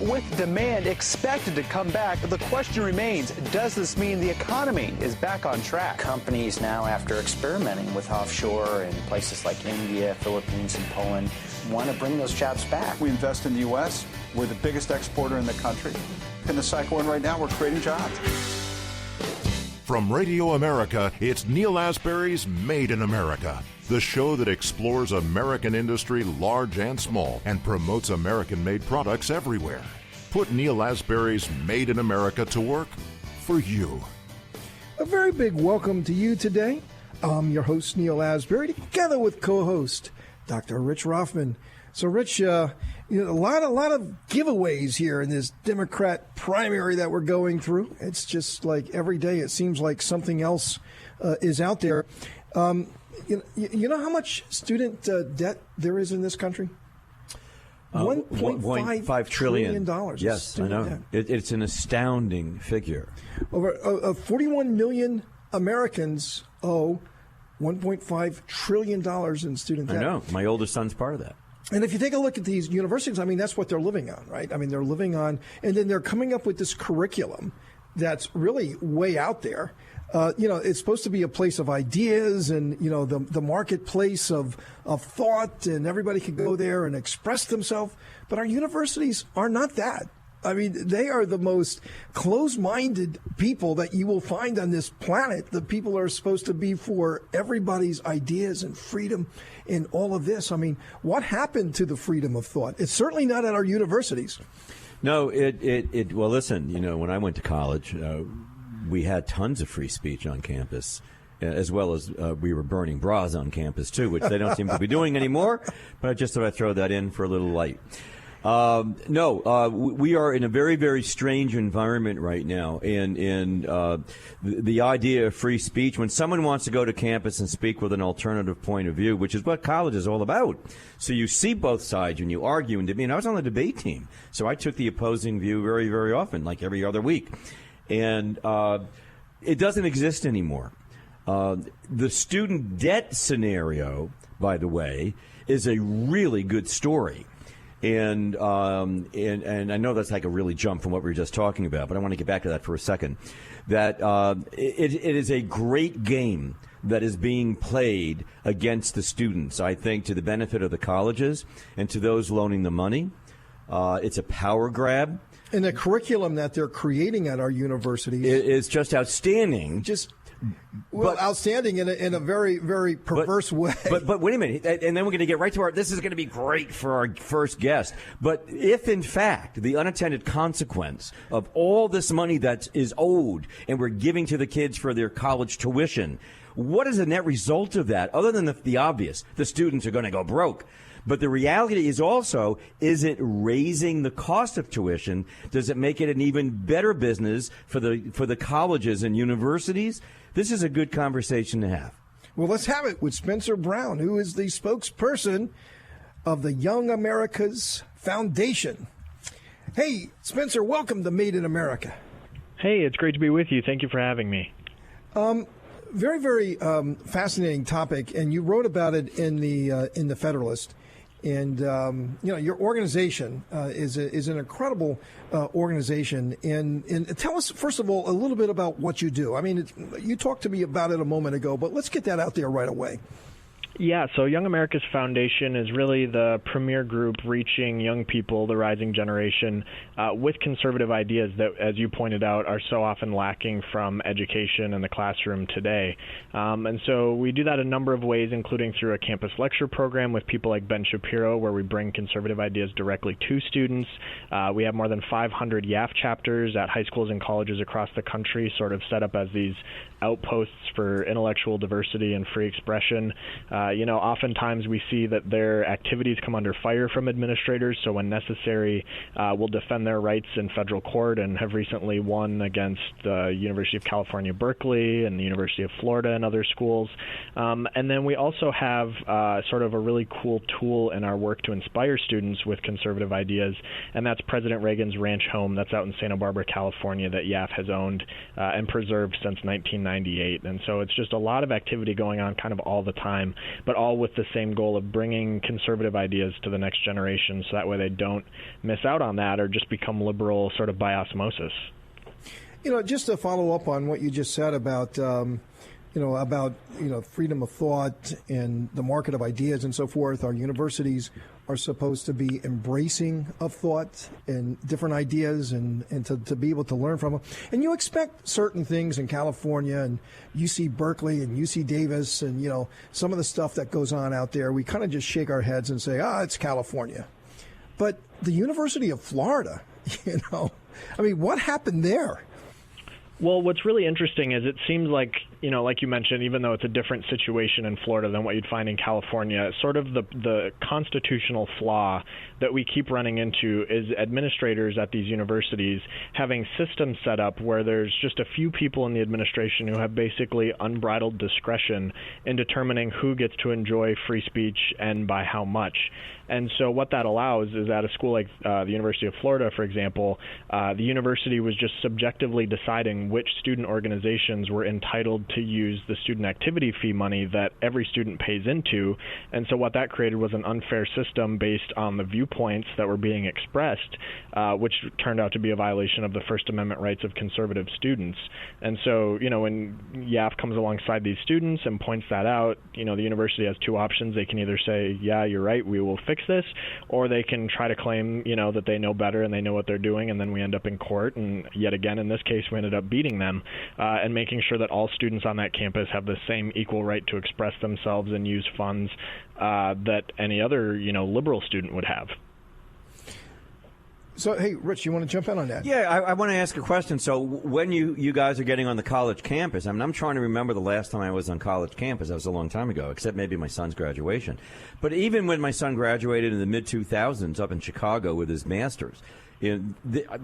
with demand expected to come back, the question remains, does this mean the economy is back on track? Companies now, after experimenting with offshore in places like India, Philippines, and Poland, want to bring those jobs back. We invest in the U.S. We're the biggest exporter in the country. In the cycle we're in right now, we're creating jobs. From Radio America, it's Neal Asbury's Made in America, the show that explores American industry, large and small, and promotes American-made products everywhere. Put Neal Asbury's Made in America to work for you. A very big welcome to you today. I'm your host, Neal Asbury, together with co-host Dr. Rich Rothman. So, Rich, a lot of giveaways here in this Democrat primary that we're going through. It's just like every day it seems like something else is out there. You know how much student debt there is in this country? $1.5 trillion. Yes, I know. It's an astounding figure. Over 41 million Americans owe $1.5 trillion in student debt. I know. My oldest son's part of that. And if you take a look at these universities, I mean, that's what they're living on, right? I mean, they're living on, and then they're coming up with this curriculum that's really way out there. It's supposed to be a place of ideas and, the marketplace of thought, and everybody can go there and express themselves. But our universities are not that. I mean, they are the most closed-minded people that you will find on this planet. The people are supposed to be for everybody's ideas and freedom and all of this. I mean, what happened to the freedom of thought? It's certainly not at our universities. No, well, listen, when I went to college, we had tons of free speech on campus, as well as we were burning bras on campus, too, which they don't seem to be doing anymore. But I just thought I'd throw that in for a little light. We are in a very, very strange environment right now. And the idea of free speech, when someone wants to go to campus and speak with an alternative point of view, which is what college is all about. So you see both sides and you argue and debate. I was on the debate team, so I took the opposing view very, very often, like every other week. And it doesn't exist anymore. The student debt scenario, by the way, is a really good story. And I know that's like a really jump from what we were just talking about, but I want to get back to that for a second. That it is a great game that is being played against the students, I think, to the benefit of the colleges and to those loaning the money. It's a power grab. And the curriculum that they're creating at our universities is just outstanding. Outstanding in a very, very perverse way. But wait a minute, and then we're going to get right to this is going to be great for our first guest. But if, in fact, the unintended consequence of all this money that is owed and we're giving to the kids for their college tuition, what is the net result of that, other than the obvious? The students are going to go broke. But the reality is also, is it raising the cost of tuition? Does it make it an even better business for the colleges and universities? This is a good conversation to have. Well, let's have it with Spencer Brown, who is the spokesperson of the Young America's Foundation. Hey, Spencer, welcome to Made in America. Hey, it's great to be with you. Thank you for having me. Very, very fascinating topic, and you wrote about it in the Federalist. And your organization is an incredible organization. And tell us, first of all, a little bit about what you do. I mean, you talked to me about it a moment ago, but let's get that out there right away. Yeah, so Young America's Foundation is really the premier group reaching young people, the rising generation, with conservative ideas that, as you pointed out, are so often lacking from education and the classroom today. And so we do that a number of ways, including through a campus lecture program with people like Ben Shapiro, where we bring conservative ideas directly to students. We have more than 500 YAF chapters at high schools and colleges across the country, sort of set up as these outposts for intellectual diversity and free expression. Oftentimes we see that their activities come under fire from administrators, so when necessary, we'll defend their rights in federal court and have recently won against the University of California, Berkeley, and the University of Florida and other schools. And then we also have sort of a really cool tool in our work to inspire students with conservative ideas, and that's President Reagan's ranch home that's out in Santa Barbara, California, that YAF has owned and preserved since 1998. And so it's just a lot of activity going on kind of all the time. but all with the same goal of bringing conservative ideas to the next generation, so that way they don't miss out on that or just become liberal sort of by osmosis. Just to follow up on what you just said about freedom of thought and the market of ideas and so forth. Our universities are supposed to be embracing of thought and different ideas and to be able to learn from them. And you expect certain things in California and UC Berkeley and UC Davis and, some of the stuff that goes on out there. We kind of just shake our heads and say, it's California. But the University of Florida, what happened there? Well, what's really interesting is it seems like, like you mentioned, even though it's a different situation in Florida than what you'd find in California, sort of the constitutional flaw that we keep running into is administrators at these universities having systems set up where there's just a few people in the administration who have basically unbridled discretion in determining who gets to enjoy free speech and by how much. And so what that allows is at a school like the University of Florida, for example, the university was just subjectively deciding which student organizations were entitled to use the student activity fee money that every student pays into. And so what that created was an unfair system based on the viewpoints that were being expressed, which turned out to be a violation of the First Amendment rights of conservative students. And so, when YAF comes alongside these students and points that out, the university has two options. They can either say, yeah, you're right, we will fix this, or they can try to claim, that they know better and they know what they're doing, and then we end up in court. And yet again, in this case, we ended up beating them and making sure that all students on that campus have the same equal right to express themselves and use funds that any other, liberal student would have. So, hey, Rich, you want to jump in on that? Yeah, I want to ask a question. So when you guys are getting on the college campus, I'm trying to remember the last time I was on college campus. That was a long time ago, except maybe my son's graduation. But even when my son graduated in the mid-2000s up in Chicago with his master's,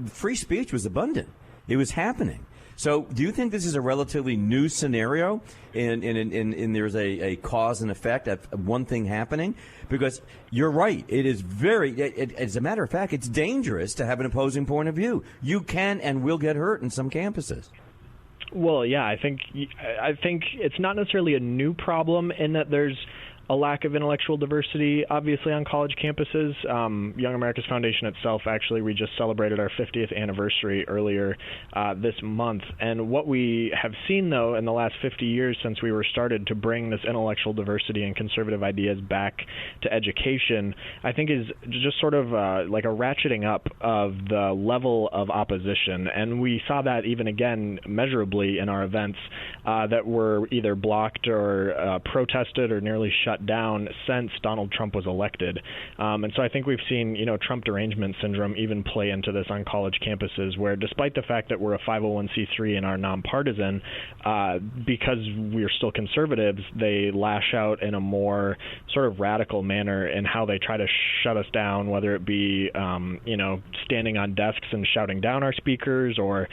free speech was abundant. It was happening. So do you think this is a relatively new scenario and there's a cause and effect of one thing happening? Because you're right. It is as a matter of fact, it's dangerous to have an opposing point of view. You can and will get hurt in some campuses. Well, yeah, I think it's not necessarily a new problem in that there's a lack of intellectual diversity, obviously, on college campuses. Young America's Foundation itself, actually, we just celebrated our 50th anniversary earlier this month. And what we have seen, though, in the last 50 years since we were started to bring this intellectual diversity and conservative ideas back to education, I think is just sort of like a ratcheting up of the level of opposition. And we saw that even again measurably in our events that were either blocked or protested or nearly shut down since Donald Trump was elected. And so I think we've seen, Trump derangement syndrome even play into this on college campuses, where despite the fact that we're a 501c3 and are nonpartisan, because we're still conservatives, they lash out in a more sort of radical manner in how they try to shut us down, whether it be, standing on desks and shouting down our speakers or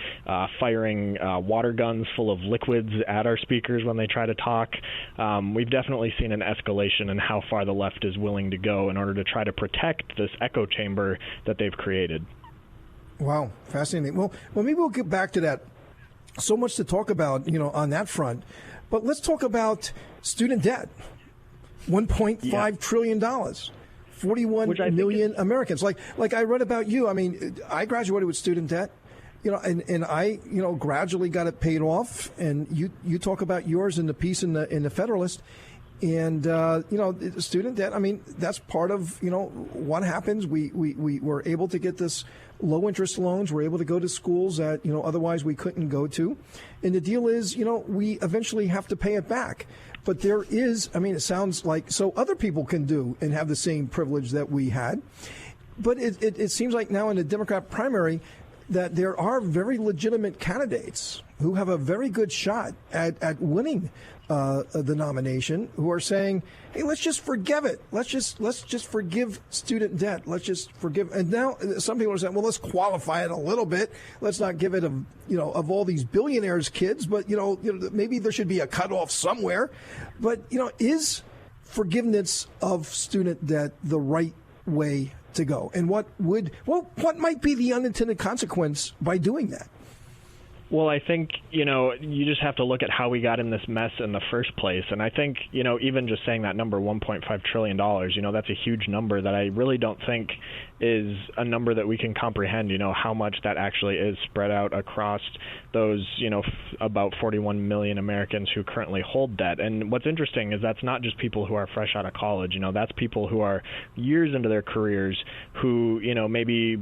firing water guns full of liquids at our speakers when they try to talk. We've definitely seen an escalation in how far the left is willing to go in order to try to protect this echo chamber that they've created. Wow, fascinating. Well, maybe we'll get back to that. So much to talk about, on that front. But let's talk about student debt. $1.5 trillion. 41 million Americans. Like I read about you. I mean, I graduated with student debt. And I, gradually got it paid off. And you talk about yours in the piece in the Federalist. And, student debt, I mean, that's part of, what happens. We were able to get this low interest loans. We're able to go to schools that, otherwise we couldn't go to. And the deal is, we eventually have to pay it back. But there is, it sounds like, so other people can do and have the same privilege that we had. But it seems like now in the Democrat primary that there are very legitimate candidates who have a very good shot at winning the nomination, who are saying, "Hey, let's just forgive it. Let's just forgive student debt. Let's just forgive." And now some people are saying, "Well, let's qualify it a little bit. Let's not give it of all these billionaires' kids, but maybe there should be a cutoff somewhere." But is forgiveness of student debt the right way to go? And what might be the unintended consequence by doing that? Well, I think, you just have to look at how we got in this mess in the first place. And I think, even just saying that number, $1.5 trillion, that's a huge number that I really don't think is a number that we can comprehend, how much that actually is spread out across those, about 41 million Americans who currently hold debt. And what's interesting is that's not just people who are fresh out of college. That's people who are years into their careers who, maybe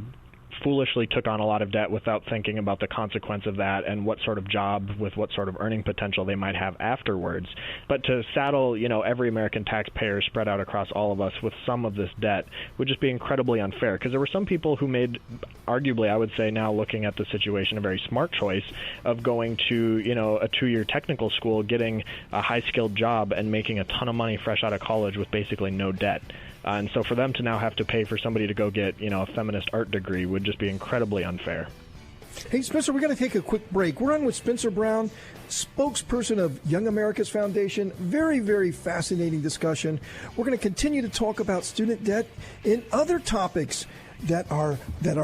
foolishly took on a lot of debt without thinking about the consequence of that and what sort of job with what sort of earning potential they might have afterwards. But to saddle, every American taxpayer spread out across all of us with some of this debt would just be incredibly unfair, because there were some people who made, arguably, I would say now looking at the situation, a very smart choice of going to, a 2-year technical school, getting a high-skilled job and making a ton of money fresh out of college with basically no debt. And so for them to now have to pay for somebody to go get, a feminist art degree would just be incredibly unfair. Hey, Spencer, we're going to take a quick break. We're on with Spencer Brown, spokesperson of Young America's Foundation. Very, very fascinating discussion. We're going to continue to talk about student debt and other topics that our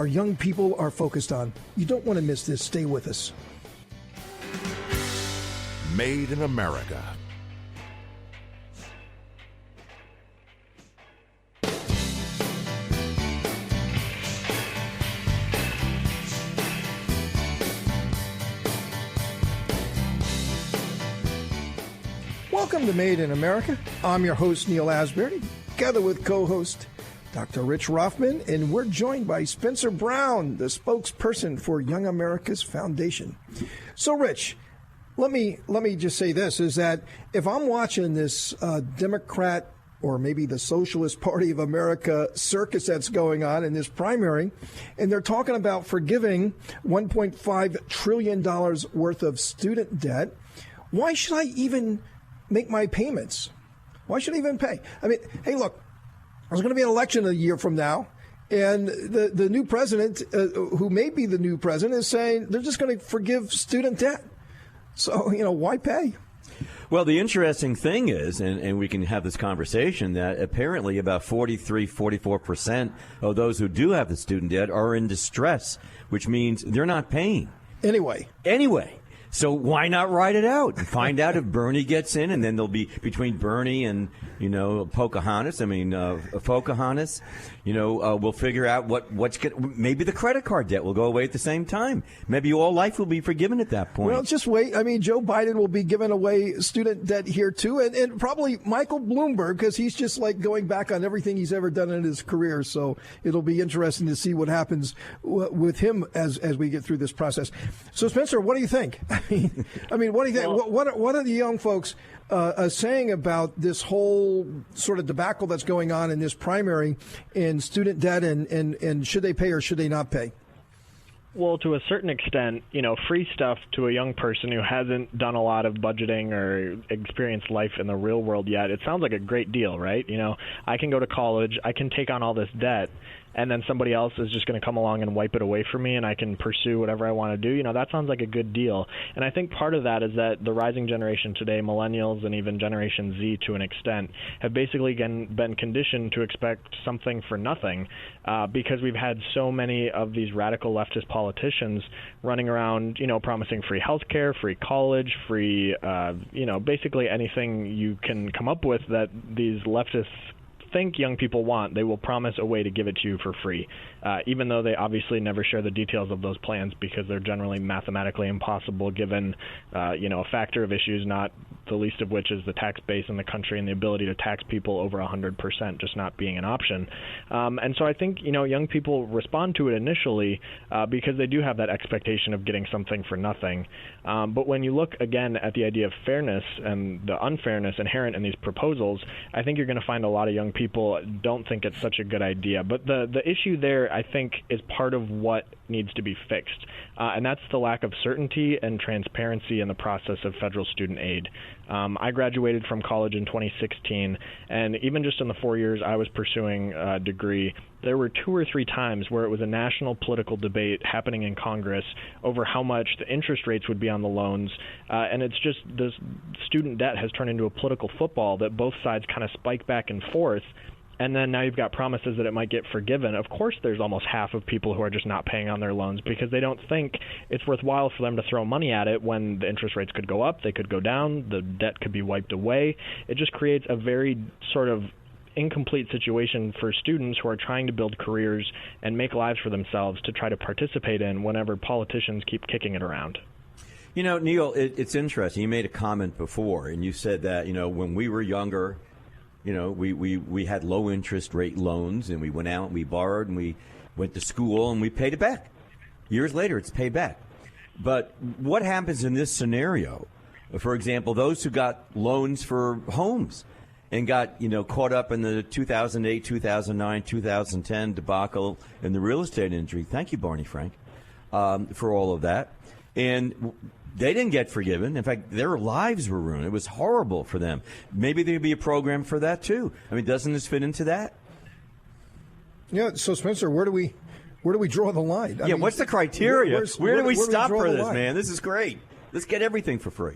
young people are focused on. You don't want to miss this. Stay with us. Made in America. Welcome to Made in America. I'm your host, Neal Asbury, together with co-host Dr. Rich Rothman, and we're joined by Spencer Brown, the spokesperson for Young America's Foundation. So, Rich, let me just say this, is that if I'm watching this Democrat or maybe the Socialist Party of America circus that's going on in this primary, and they're talking about forgiving $1.5 trillion worth of student debt, why should I even make my payments? Why should I even pay? I mean, hey, look, there's going to be an election a year from now, and the new president, who may be the new president, is saying they're just going to forgive student debt. So, why pay? Well, the interesting thing is, and we can have this conversation, that apparently about 44% of those who do have the student debt are in distress, which means they're not paying. Anyway. So why not write it out and find out if Bernie gets in, and then there'll be between Bernie and, Pocahontas, we'll figure out what's maybe the credit card debt will go away at the same time. Maybe all life will be forgiven at that point. Well, just wait. I mean, Joe Biden will be giving away student debt here too, and probably Michael Bloomberg, because he's just like going back on everything he's ever done in his career. So it'll be interesting to see what happens with him as we get through this process. So, Spencer, what do you think? I mean, what do you think? Well, what are the young folks saying about this whole sort of debacle that's going on in this primary and student debt, and should they pay or should they not pay? Well, to a certain extent, free stuff to a young person who hasn't done a lot of budgeting or experienced life in the real world yet, it sounds like a great deal, right? I can go to college, I can take on all this debt, and then somebody else is just going to come along and wipe it away from me, and I can pursue whatever I want to do. That sounds like a good deal. And I think part of that is that the rising generation today, millennials and even Generation Z to an extent, have basically been conditioned to expect something for nothing because we've had so many of these radical leftist politicians running around, promising free health care, free college, free, basically anything you can come up with that these leftists think young people want. They will promise a way to give it to you for free, even though they obviously never share the details of those plans because they're generally mathematically impossible given, a factor of issues, not the least of which is the tax base in the country and the ability to tax people over 100% just not being an option. And so I think, young people respond to it initially because they do have that expectation of getting something for nothing. But when you look, again, at the idea of fairness and the unfairness inherent in these proposals, I think you're going to find a lot of young people don't think it's such a good idea. But the issue there, I think, is part of what needs to be fixed, and that's the lack of certainty and transparency in the process of federal student aid. I graduated from college in 2016, and even just in the 4 years I was pursuing a degree, there were 2 or 3 times where it was a national political debate happening in Congress over how much the interest rates would be on the loans, and it's just this student debt has turned into a political football that both sides kind of spike back and forth. and then now you've got promises that it might get forgiven. Of course, there's almost half of people who are just not paying on their loans because they don't think it's worthwhile for them to throw money at it when the interest rates could go up, they could go down, the debt could be wiped away. It just creates a very sort of incomplete situation for students who are trying to build careers and make lives for themselves to try to participate in whenever politicians keep kicking it around. You know, Neal, it's interesting. You made a comment before, and you said that, when we were younger, we had low interest rate loans, and we went out and we borrowed and we went to school and we paid it back. Years later, it's paid back. But what happens in this scenario? For example, those who got loans for homes and got, caught up in the 2008, 2009, 2010 debacle in the real estate industry. Thank you, Barney Frank, for all of that. And they didn't get forgiven. In fact, their lives were ruined. It was horrible for them. Maybe there'd be a program for that, too. I mean, doesn't this fit into that? Yeah, so, Spencer, where do we draw the line? I mean, what's the criteria? Where do we stop for this, line? man? This is great. Let's get everything for free.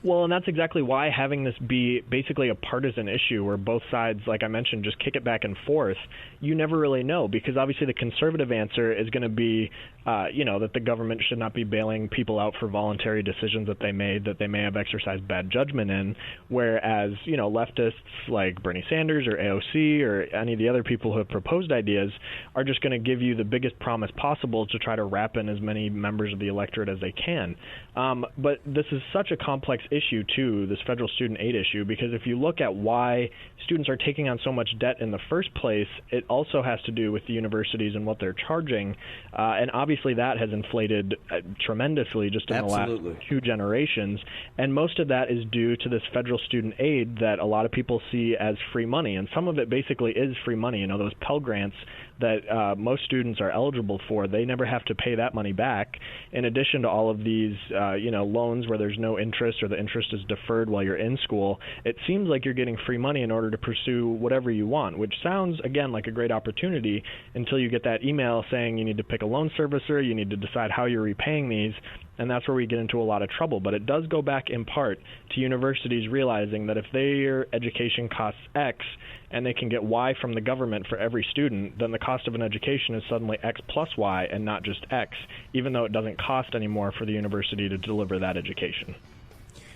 Well, and that's exactly why having this be basically a partisan issue where both sides, like I mentioned, just kick it back and forth, you never really know, because obviously the conservative answer is going to be, that the government should not be bailing people out for voluntary decisions that they made, that they may have exercised bad judgment in, whereas, leftists like Bernie Sanders or AOC or any of the other people who have proposed ideas are just going to give you the biggest promise possible to try to wrap in as many members of the electorate as they can. But this is such a complex issue, too, this federal student aid issue, because if you look at why students are taking on so much debt in the first place, it also has to do with the universities and what they're charging. And obviously that has inflated tremendously just in the last 2 generations. And most of that is due to this federal student aid that a lot of people see as free money. And some of it basically is free money. Those Pell Grants that most students are eligible for, they never have to pay that money back. In addition to all of these, loans where there's no interest or the interest is deferred while you're in school, it seems like you're getting free money in order to pursue whatever you want, which sounds, again, like a great opportunity until you get that email saying you need to pick a loan servicer, you need to decide how you're repaying these, and that's where we get into a lot of trouble. But it does go back in part to universities realizing that if their education costs X and they can get Y from the government for every student, then the cost of an education is suddenly X plus Y and not just X, even though it doesn't cost anymore for the university to deliver that education.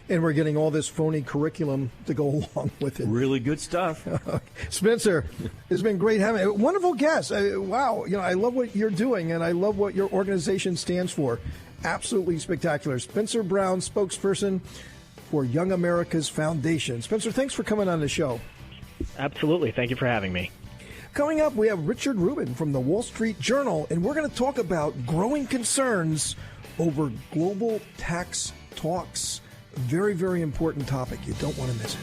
And we're getting all this phony curriculum to go along with it. Really good stuff. Spencer, it's been great having a wonderful guest. Wow. I love what you're doing, and I love what your organization stands for. Absolutely spectacular. Spencer Brown, spokesperson for Young America's Foundation. Spencer, thanks for coming on the show. Absolutely. Thank you for having me. Coming up, we have Richard Rubin from the Wall Street Journal, and we're going to talk about growing concerns over global tax talks. Very, very important topic. You don't want to miss it.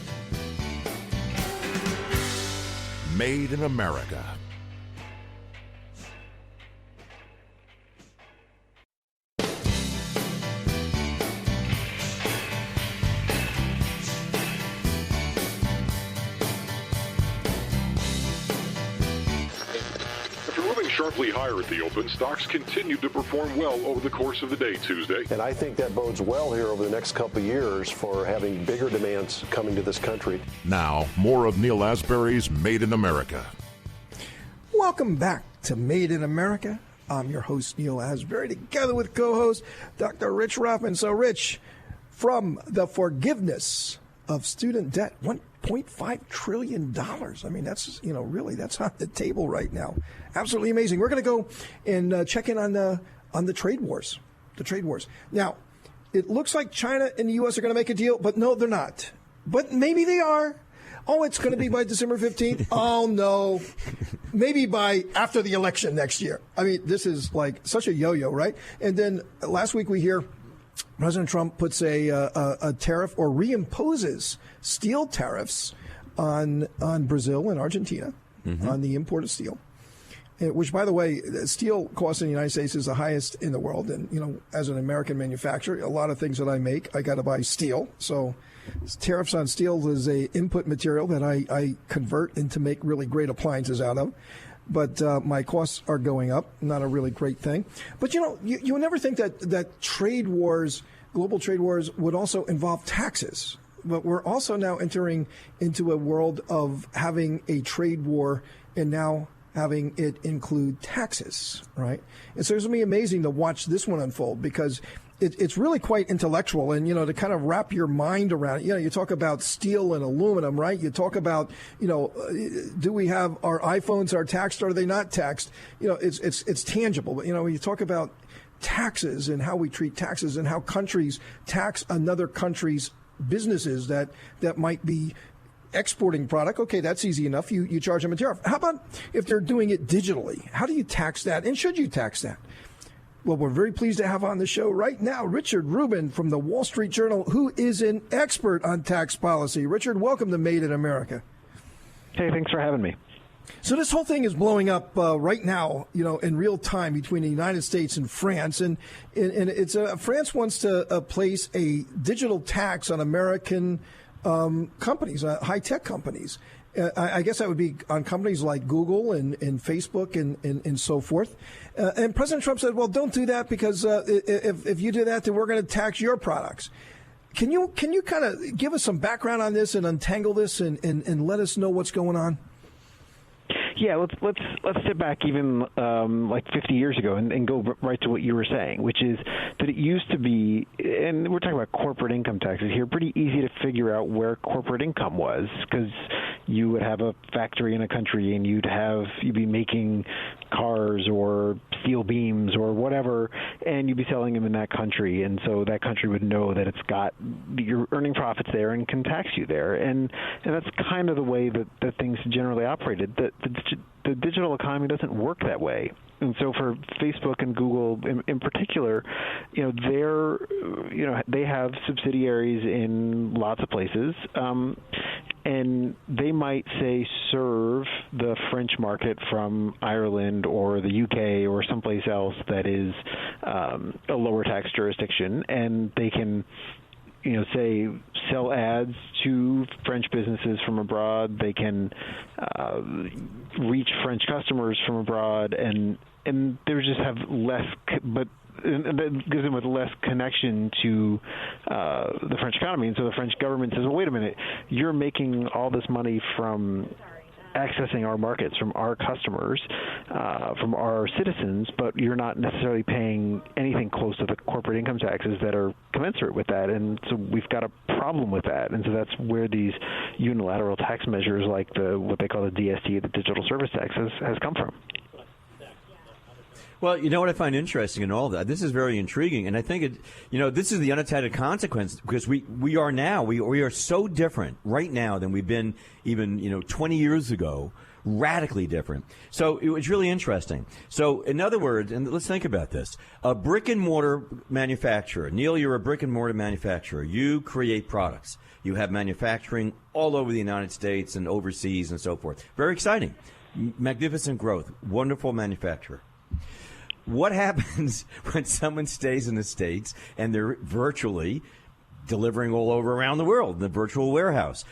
Made in America. Sharply higher at the open, stocks continued to perform well over the course of the day Tuesday. And I think that bodes well here over the next couple of years for having bigger demands coming to this country. Now, more of Neal Asbury's Made in America. Welcome back to Made in America. I'm your host, Neal Asbury, together with co-host Dr. Rich Rubin. So, Rich, from the forgiveness of student debt, $1.5 trillion. I mean, that's, really, that's on the table right now. Absolutely amazing. We're going to go and check in on the trade wars. The trade wars. Now, it looks like China and the U.S. are going to make a deal, but no, they're not. But maybe they are. Oh, it's going to be by December 15th? Oh, no. Maybe by after the election next year. I mean, this is like such a yo-yo, right? And then last week we hear President Trump puts a tariff or reimposes steel tariffs on Brazil and Argentina on the import of steel, which, by the way, steel cost in the United States is the highest in the world. And, as an American manufacturer, a lot of things that I make, I got to buy steel. So tariffs on steel is a input material that I convert into make really great appliances out of. But my costs are going up. Not a really great thing. But, you would never think that trade wars, global trade wars, would also involve taxes. but we're also now entering into a world of having a trade war and now having it include taxes, right? And so it's going to be amazing to watch this one unfold because it's really quite intellectual. And, to kind of wrap your mind around it, you talk about steel and aluminum, right? You talk about, do we have our iPhones are taxed or are they not taxed? It's tangible. But, when you talk about taxes and how we treat taxes and how countries tax another country's businesses that might be exporting product, okay, that's easy enough. You charge them a tariff. How about if they're doing it digitally? How do you tax that? And should you tax that? Well, we're very pleased to have on the show right now Richard Rubin from the Wall Street Journal, who is an expert on tax policy. Richard, welcome to Made in America. Hey, thanks for having me. So this whole thing is blowing up right now, in real time between the United States and France, and it's France wants to place a digital tax on American companies, high-tech companies. I guess that would be on companies like Google and Facebook and so forth. And President Trump said, well, don't do that because if you do that, then we're going to tax your products. Can you kind of give us some background on this and untangle this and let us know what's going on? Yeah, let's step back even like 50 years ago and go right to what you were saying, which is that it used to be, and we're talking about corporate income taxes here, pretty easy to figure out where corporate income was because you would have a factory in a country and you'd be making cars or steel beams or whatever, and you'd be selling them in that country, and so that country would know that you're earning profits there and can tax you there, and that's kind of the way that things generally operated. The digital economy doesn't work that way. And so for Facebook and Google in particular, they have subsidiaries in lots of places, and they might say serve the French market from Ireland or the UK or someplace else that is a lower tax jurisdiction, and they can say sell ads to French businesses from abroad. They can reach French customers from abroad, and they just have less, but that gives them with less connection to the French economy. And so the French government says, well, wait a minute, you're making all this money from accessing our markets, from our customers, from our citizens, but you're not necessarily paying anything close to the corporate income taxes that are commensurate with that. And so we've got a problem with that. And so that's where these unilateral tax measures like what they call the DST, the Digital Service Tax, has come from. Well, you know what I find interesting in all that? This is very intriguing, and I think this is the unintended consequence because we are so different right now than we've been even 20 years ago, radically different. So it was really interesting. So in other words, and let's think about this: a brick and mortar manufacturer. Neal, you're a brick and mortar manufacturer. You create products. You have manufacturing all over the United States and overseas and so forth. Very exciting, magnificent growth, wonderful manufacturer. What happens when someone stays in the States and they're virtually delivering all over around the world in the virtual warehouse?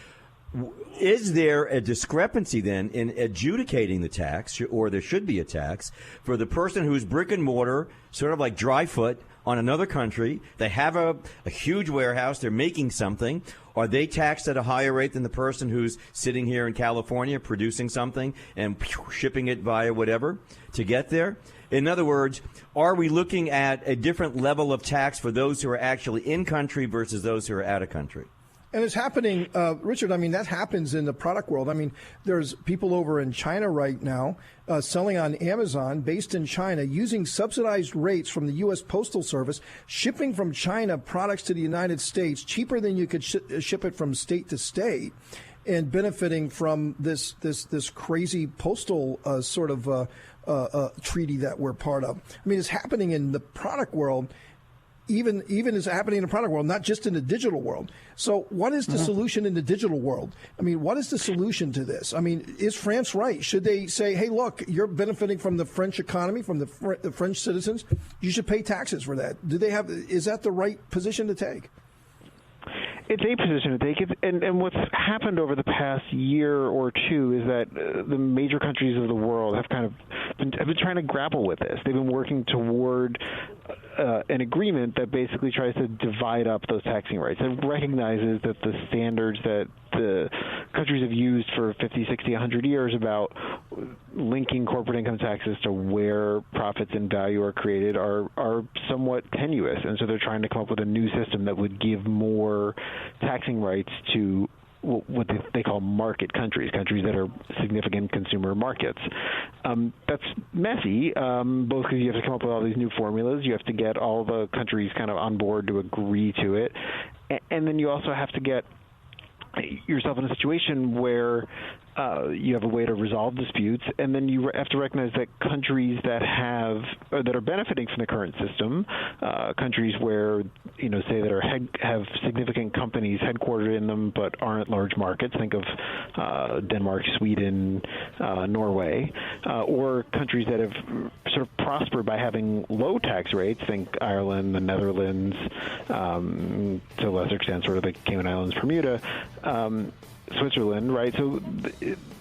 Is there a discrepancy then in adjudicating the tax, or there should be a tax, for the person who's brick and mortar, sort of like dry foot on another country? They have a huge warehouse. They're making something. Are they taxed at a higher rate than the person who's sitting here in California producing something and shipping it via whatever to get there? In other words, are we looking at a different level of tax for those who are actually in country versus those who are out of country? And it's happening, Richard, that happens in the product world. There's people over in China right now selling on Amazon based in China using subsidized rates from the U.S. Postal Service, shipping from China products to the United States cheaper than you could ship it from state to state, and benefiting from this crazy postal sort of treaty that we're part of. It's happening in the product world. Even is happening in the product world, not just in the digital world. So what is the solution in the digital world? What is the solution to this? Is France right? Should they say, hey, look, you're benefiting from the French economy, from the French citizens. You should pay taxes for that. Is that the right position to take? It's a position to take. And what's happened over the past year or two is that the major countries of the world have been trying to grapple with this. They've been working toward an agreement that basically tries to divide up those taxing rights. It recognizes that the standards that the countries have used for 50, 60, 100 years about linking corporate income taxes to where profits and value are created are somewhat tenuous. And so they're trying to come up with a new system that would give more taxing rights to what they call market countries that are significant consumer markets. That's messy, both because you have to come up with all these new formulas. You have to get all the countries kind of on board to agree to it. And then you also have to get yourself in a situation where you have a way to resolve disputes, and then you have to recognize that countries that are benefiting from the current system, countries where say that have significant companies headquartered in them but aren't large markets. Think of Denmark, Sweden, Norway, or countries that have sort of prospered by having low tax rates. Think Ireland, the Netherlands, to a lesser extent, sort of the Cayman Islands, Bermuda. Switzerland, right? So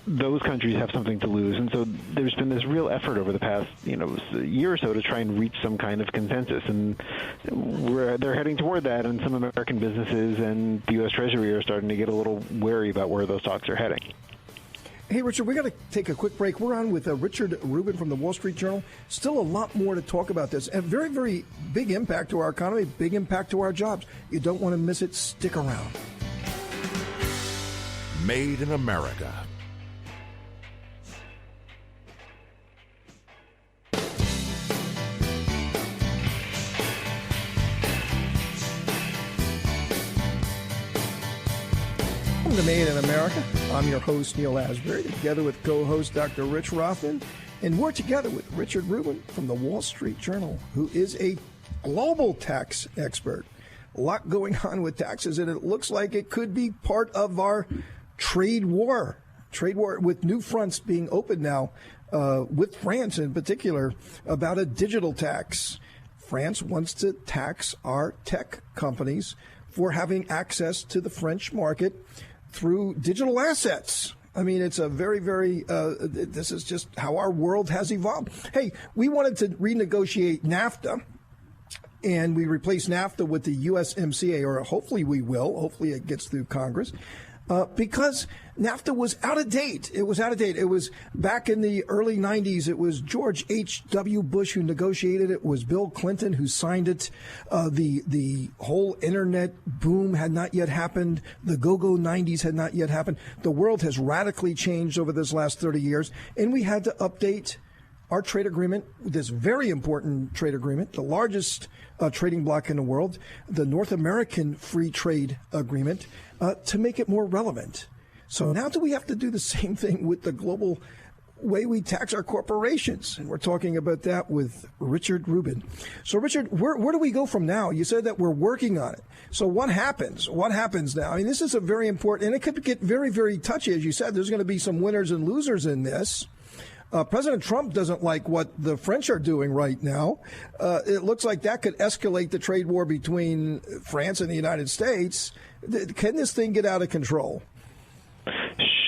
those countries have something to lose, and so there's been this real effort over the past year or so to try and reach some kind of consensus, and they're heading toward that. And some American businesses and the U.S. Treasury are starting to get a little wary about where those talks are heading. Hey, Richard, we got to take a quick break. We're on with Richard Rubin from the Wall Street Journal. Still a lot more to talk about this. A very, very big impact to our economy, big impact to our jobs. You don't want to miss it. Stick around. Made in America. Welcome to Made in America. I'm your host, Neal Asbury, together with co-host Dr. Rich Rothman. And we're together with Richard Rubin from the Wall Street Journal, who is a global tax expert. A lot going on with taxes, and it looks like it could be part of our trade war with new fronts being opened now with France in particular about a digital tax. France wants to tax our tech companies for having access to the French market through digital assets. I mean, it's a very, very, this is just how our world has evolved. Hey, we wanted to renegotiate NAFTA, and we replaced NAFTA with the USMCA, or hopefully we will. Hopefully it gets through Congress. Because NAFTA was out of date. It was out of date. It was back in the early 90s. It was George H.W. Bush who negotiated it. It was Bill Clinton who signed it. The whole internet boom had not yet happened. The go-go 90s had not yet happened. The world has radically changed over this last 30 years, and we had to update our trade agreement, this very important trade agreement, the largest trading bloc in the world, the North American Free Trade Agreement, to make it more relevant. So now do we have to do the same thing with the global way we tax our corporations? And we're talking about that with Richard Rubin. So, Richard, where do we go from now? You said that we're working on it. So what happens? What happens now? I mean, this is a very important, and it could get very, very touchy. As you said, there's going to be some winners and losers in this. President Trump doesn't like what the French are doing right now. It looks like that could escalate the trade war between France and the United States. Can this thing get out of control?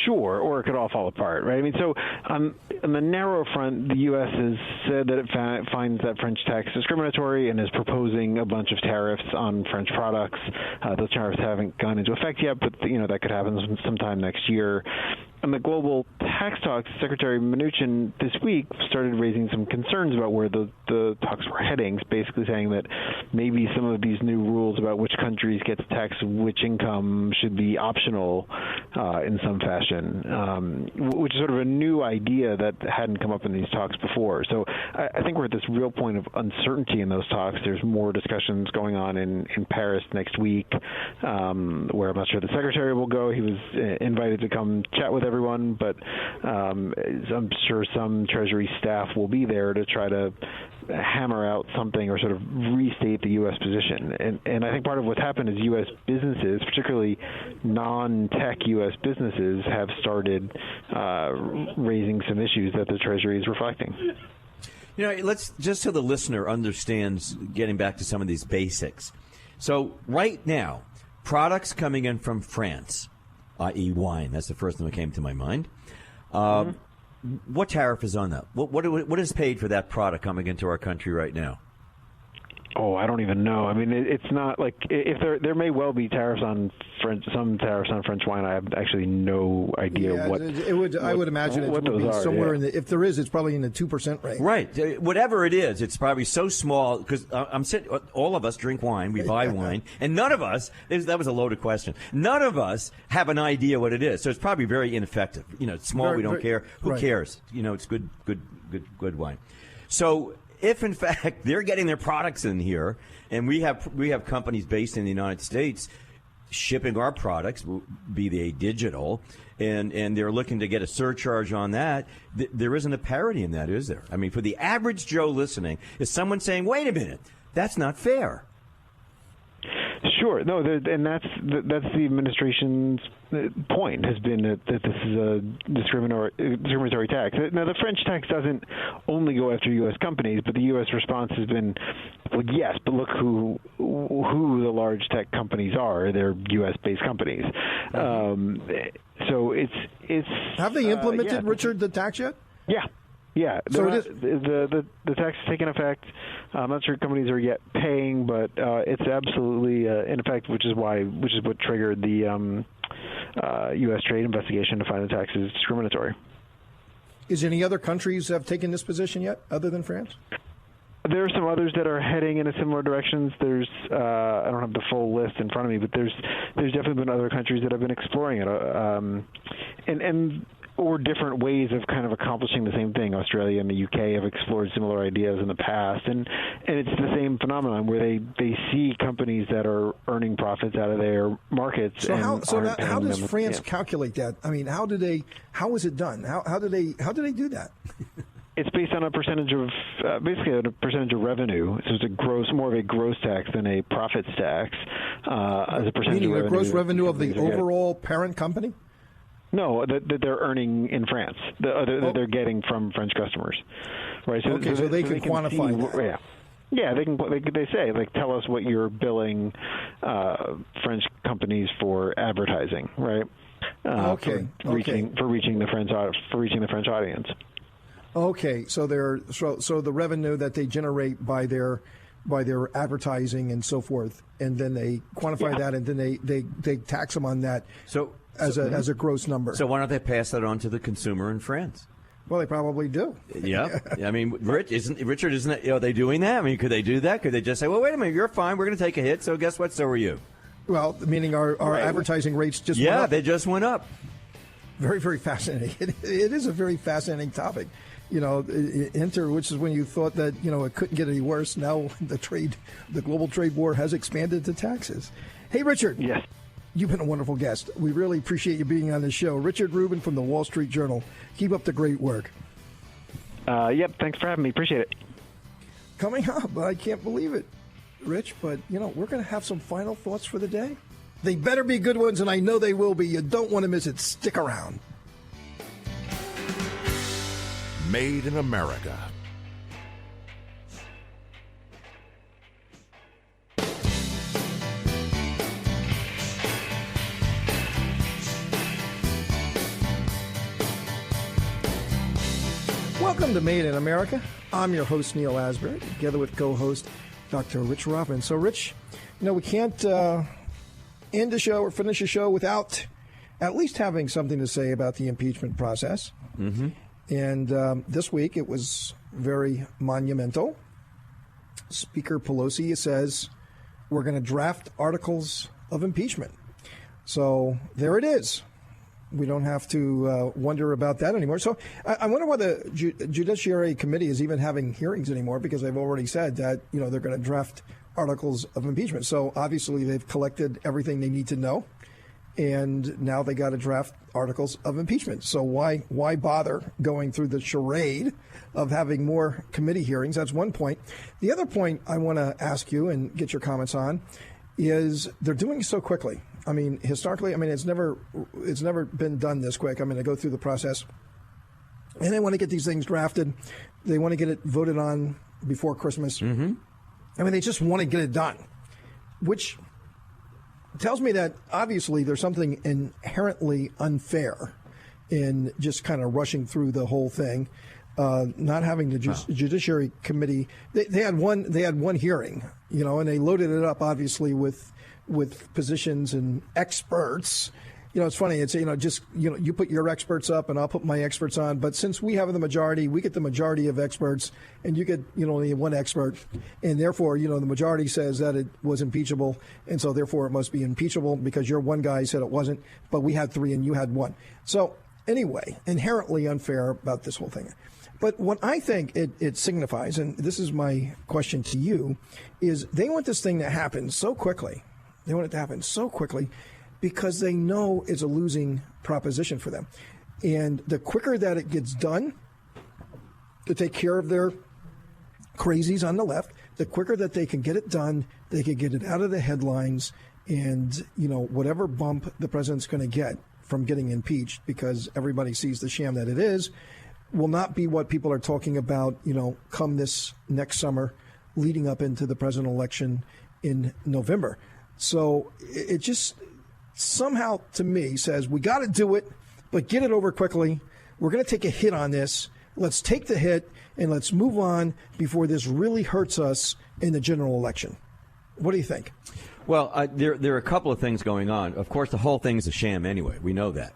Sure, or it could all fall apart, right? I mean, so on the narrow front, the U.S. has said that it finds that French tax discriminatory and is proposing a bunch of tariffs on French products. Those tariffs haven't gone into effect yet, but that could happen sometime next year. On the global tax talks, Secretary Mnuchin this week started raising some concerns about where the talks were heading, basically saying that maybe some of these new rules about which countries get to tax which income should be optional in some fashion, which is sort of a new idea that hadn't come up in these talks before. So I think we're at this real point of uncertainty in those talks. There's more discussions going on in Paris next week, where I'm not sure the Secretary will go. He was invited to come chat with everyone, but I'm sure some Treasury staff will be there to try to hammer out something or sort of restate the U.S. position. And I think part of what's happened is U.S. businesses, particularly non-tech U.S. businesses, have started raising some issues that the Treasury is reflecting. Let's just so the listener understands, getting back to some of these basics. So right now, products coming in from France, i.e. wine. That's the first thing that came to my mind. What tariff is on that? What is paid for that product coming into our country right now? Oh, I don't even know. I mean, it's not like if there may well be tariffs on some tariffs on French wine. I have actually no idea what it would. I would imagine it would be somewhere in the. If there is, it's probably in the 2% range. Right. Whatever it is, it's probably so small because I'm sitting. All of us drink wine. We buy wine, and none of us. That was a loaded question. None of us have an idea what it is. So it's probably very ineffective. It's small. We don't care. Who cares? It's good wine. So. If, in fact, they're getting their products in here, and we have companies based in the United States shipping our products, be they digital, and they're looking to get a surcharge on that, there isn't a parity in that, is there? I mean, for the average Joe listening, is someone saying, wait a minute, that's not fair? Sure. No, and that's the administration's point has been that this is a discriminatory tax. Now, the French tax doesn't only go after U.S. companies, but the U.S. response has been, well, yes, but look who the large tech companies are. They're U.S.-based companies. So it's have they implemented, Richard, the tax yet? Yeah. Yeah, so the tax has taken effect. I'm not sure companies are yet paying, but it's absolutely in effect, which is what triggered the U.S. trade investigation to find the tax is discriminatory. Is any other countries have taken this position yet, other than France? There are some others that are heading in a similar directions. There's I don't have the full list in front of me, but there's definitely been other countries that have been exploring it, or different ways of kind of accomplishing the same thing. Australia and the UK have explored similar ideas in the past, and it's the same phenomenon where they see companies that are earning profits out of their markets. So how does France calculate that? I mean, how is it done? How do they do that? It's based on a percentage of basically a percentage of revenue. So it's more of a gross tax than a profits tax as a percentage. Meaning of revenue. The gross revenue of the overall parent company? No, that they're earning in France, that they're getting from French customers, right? So they can quantify that. Yeah, they say, like, tell us what you're billing French companies for advertising, right? For reaching the French audience. Okay, so the revenue that they generate by their advertising and so forth, and then they quantify that, and then they tax them on that. As a gross number. So why don't they pass that on to the consumer in France? Well, they probably do. Yeah. I mean, Richard, isn't it? Are they doing that? I mean, could they do that? Could they just say, well, wait a minute, you're fine. We're going to take a hit. So guess what? So are you. Well, meaning our advertising rates just went up. Yeah, they just went up. Very, very fascinating. It is a very fascinating topic. Which is when you thought that, it couldn't get any worse. Now the global trade war has expanded to taxes. Hey, Richard. Yes. You've been a wonderful guest. We really appreciate you being on the show. Richard Rubin from the Wall Street Journal. Keep up the great work. Yep, thanks for having me. Appreciate it. Coming up, I can't believe it, Rich, but, we're going to have some final thoughts for the day. They better be good ones, and I know they will be. You don't want to miss it. Stick around. Made in America. Welcome to Made in America. I'm your host, Neal Asbury, together with co-host Dr. Rich Rubin. So, Rich, we can't end the show or finish a show without at least having something to say about the impeachment process. Mm-hmm. And this week it was very monumental. Speaker Pelosi says we're going to draft articles of impeachment. So there it is. We don't have to wonder about that anymore. So I wonder why the Judiciary Committee is even having hearings anymore, because they've already said that, they're going to draft articles of impeachment. So obviously they've collected everything they need to know, and now they got to draft articles of impeachment. So why bother going through the charade of having more committee hearings? That's one point. The other point I want to ask you and get your comments on is they're doing it so quickly. I mean, historically, it's never been done this quick. They go through the process, and they want to get these things drafted. They want to get it voted on before Christmas. Mm-hmm. They just want to get it done, which tells me that obviously there's something inherently unfair in just kind of rushing through the whole thing, not having the Judiciary Committee. They had one hearing, and they loaded it up obviously with positions and experts. It's funny. It's you put your experts up and I'll put my experts on. But since we have the majority, we get the majority of experts, and you get only one expert, and therefore the majority says that it was impeachable, and so therefore it must be impeachable because your one guy said it wasn't, but we had three and you had one. So anyway, inherently unfair about this whole thing. But what I think it signifies, and this is my question to you, is they want this thing to happen so quickly. They want it to happen so quickly because they know it's a losing proposition for them. And the quicker that it gets done to take care of their crazies on the left, the quicker that they can get it done, they can get it out of the headlines, and whatever bump the president's going to get from getting impeached, because everybody sees the sham that it is, will not be what people are talking about, come this next summer leading up into the presidential election in November. So it just somehow, to me, says we got to do it, but get it over quickly. We're going to take a hit on this. Let's take the hit and let's move on before this really hurts us in the general election. What do you think? Well, there are a couple of things going on. Of course, the whole thing is a sham anyway. We know that.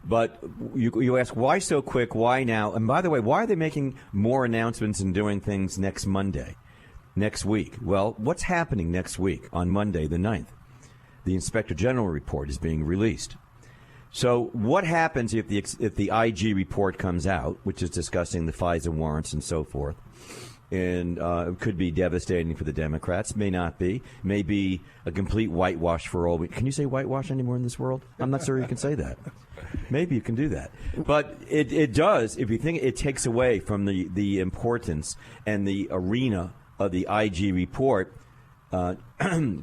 But you ask, why so quick? Why now? And by the way, why are they making more announcements and doing things next Monday, next week? Well, what's happening next week on Monday, the 9th? The Inspector General report is being released. So what happens if the IG report comes out, which is discussing the FISA warrants and so forth? And it could be devastating for the Democrats. May not be. May be a complete whitewash for all. Can you say whitewash anymore in this world? I'm not sure you can say that. Maybe you can do that. But it does, if you think it takes away from the importance and the arena of the IG report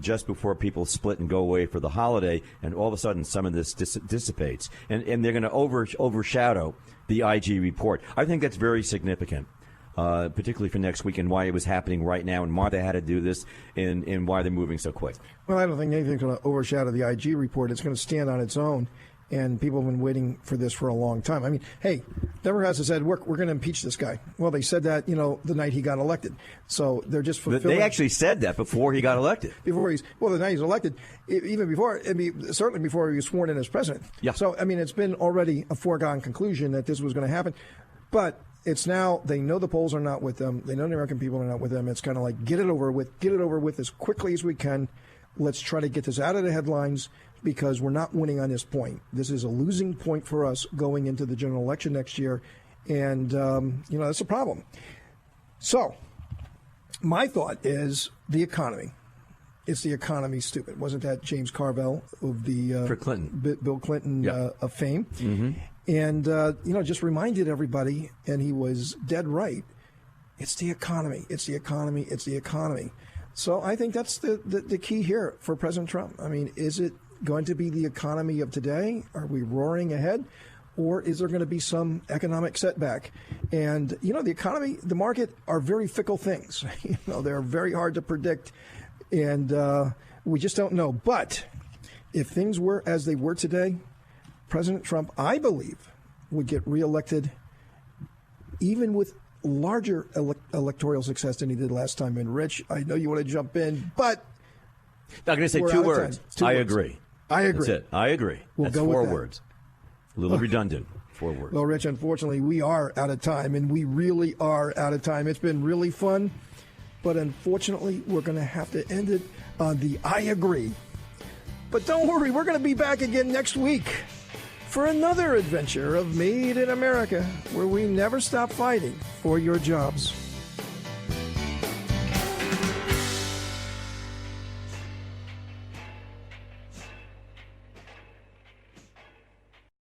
just before people split and go away for the holiday, and all of a sudden some of this dissipates. And they're going to overshadow the IG report. I think that's very significant. Particularly for next week, and why it was happening right now, and why they had to do this, and why they're moving so quick. Well, I don't think anything's going to overshadow the IG report. It's going to stand on its own, and people have been waiting for this for a long time. I mean, hey, Democrats have said, we're going to impeach this guy. Well, they said that, the night he got elected. So they're just fulfilling. They actually said that before he got elected. The night he's elected, even before, certainly before he was sworn in as president. Yeah. So, it's been already a foregone conclusion that this was going to happen. But it's now, they know the polls are not with them. They know the American people are not with them. It's kind of like, get it over with as quickly as we can. Let's try to get this out of the headlines because we're not winning on this point. This is a losing point for us going into the general election next year. And, that's a problem. So my thought is the economy. It's the economy, stupid. Wasn't that James Carville of the for Clinton. Bill Clinton of fame? Mm-hmm. And, just reminded everybody, and he was dead right, it's the economy, it's the economy, it's the economy. So I think that's the key here for President Trump. Is it going to be the economy of today? Are we roaring ahead? Or is there going to be some economic setback? And, the economy, the market are very fickle things. They're very hard to predict, and we just don't know. But if things were as they were today, President Trump, I believe, would get reelected even with larger electoral success than he did last time. And Rich, I know you want to jump in, but I'm going to say two words. I agree. That's it. I agree. That's 4 words. A little redundant. 4 words. Well, Rich, unfortunately, we are out of time, and we really are out of time. It's been really fun, but unfortunately, we're going to have to end it on the I agree. But don't worry, we're going to be back again next week for another adventure of Made in America, where we never stop fighting for your jobs.